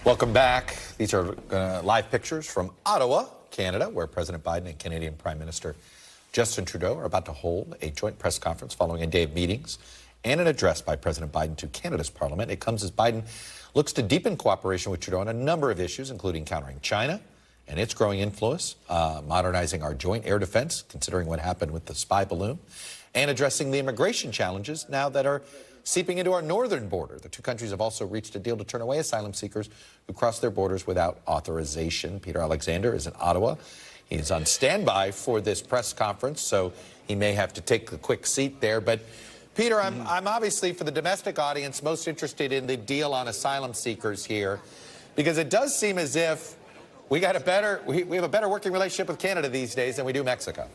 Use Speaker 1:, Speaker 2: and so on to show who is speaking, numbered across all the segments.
Speaker 1: Welcome back. These are live pictures from Ottawa, Canada, where President Biden and Canadian Prime Minister Justin Trudeau are about to hold a joint press conference following a day of meetings and an address by President Biden to Canada's parliament. It comes as Biden looks to deepen cooperation with Trudeau on a number of issues, including countering China and its growing influence, modernizing our joint air defense, considering what happened with the spy balloon, and addressing the immigration challenges now that are seeping into our northern border. The two countries have also reached a deal to turn away asylum seekers who cross their borders without authorization. Peter Alexander is in Ottawa. He's on standby for this press conference, so he may have to take a quick seat there. But, Peter, I'm obviously, for the domestic audience, most interested in the deal on asylum seekers here, because it does seem as if we have a better working relationship with Canada these days than we do Mexico.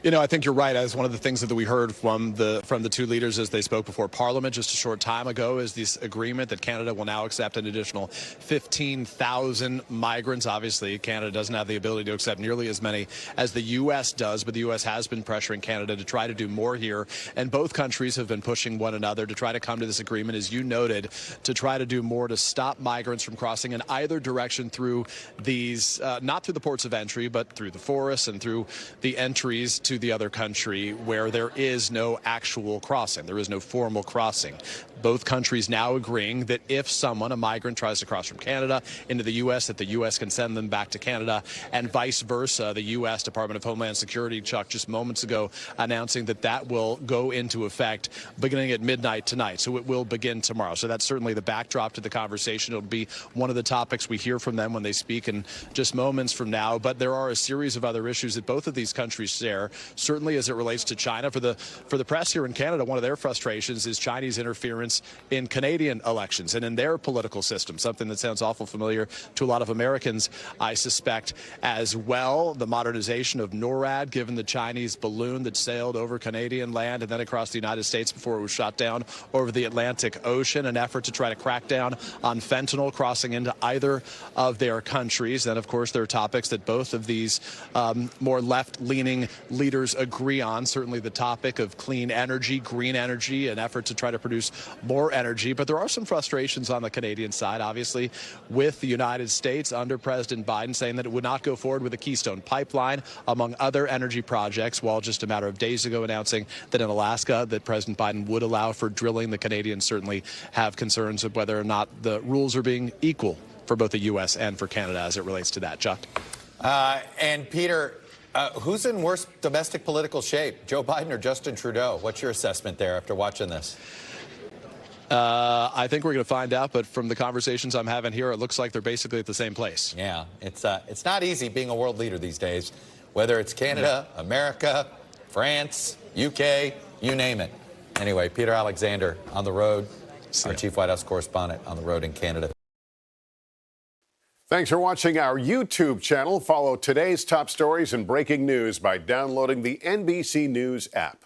Speaker 2: You know, I think you're right. As one of the things that we heard from the two leaders as they spoke before Parliament just a short time ago is this agreement that Canada will now accept an additional 15,000 migrants. Obviously, Canada doesn't have the ability to accept nearly as many as the U.S. does, but the U.S. has been pressuring Canada to try to do more here. And both countries have been pushing one another to try to come to this agreement, as you noted, to try to do more to stop migrants from crossing in either direction through these, not through the ports of entry, but through the forests and through the entries to the other country where there is no actual crossing. There is no formal crossing. Both countries now agreeing that if someone, a migrant, tries to cross from Canada into the U.S., that the U.S. can send them back to Canada, and vice versa. The U.S. Department of Homeland Security, Chuck, just moments ago announcing that that will go into effect beginning at midnight tonight. So it will begin tomorrow. So that's certainly the backdrop to the conversation. It'll be one of the topics we hear from them when they speak in just moments from now. But there are a series of other issues that both of these countries share. Certainly as it relates to China. For the press here in Canada, one of their frustrations is Chinese interference in Canadian elections and in their political system, something that sounds awful familiar to a lot of Americans, I suspect, as well. The modernization of NORAD, given the Chinese balloon that sailed over Canadian land and then across the United States before it was shot down over the Atlantic Ocean, an effort to try to crack down on fentanyl crossing into either of their countries. Then, of course, there are topics that both of these more left-leaning leaders agree on. Certainly the topic of clean energy, green energy, an effort to try to produce more energy. But there are some frustrations on the Canadian side, obviously, with the United States under President Biden saying that it would not go forward with the Keystone Pipeline, among other energy projects, while just a matter of days ago announcing that in Alaska that President Biden would allow for drilling. The Canadians certainly have concerns of whether or not the rules are being equal for both the U.S. and for Canada as it relates to that. Chuck?
Speaker 1: And Peter, who's in worse domestic political shape, Joe Biden or Justin Trudeau? What's your assessment there after watching this?
Speaker 2: I think we're going to find out, but from the conversations I'm having here, it looks like they're basically at the same place.
Speaker 1: Yeah, it's not easy being a world leader these days, whether it's Canada, America, France, UK, you name it. Anyway, Peter Alexander on the road, our chief White House correspondent on the road in Canada.
Speaker 3: Thanks for watching our YouTube channel. Follow today's top stories and breaking news by downloading the NBC News app.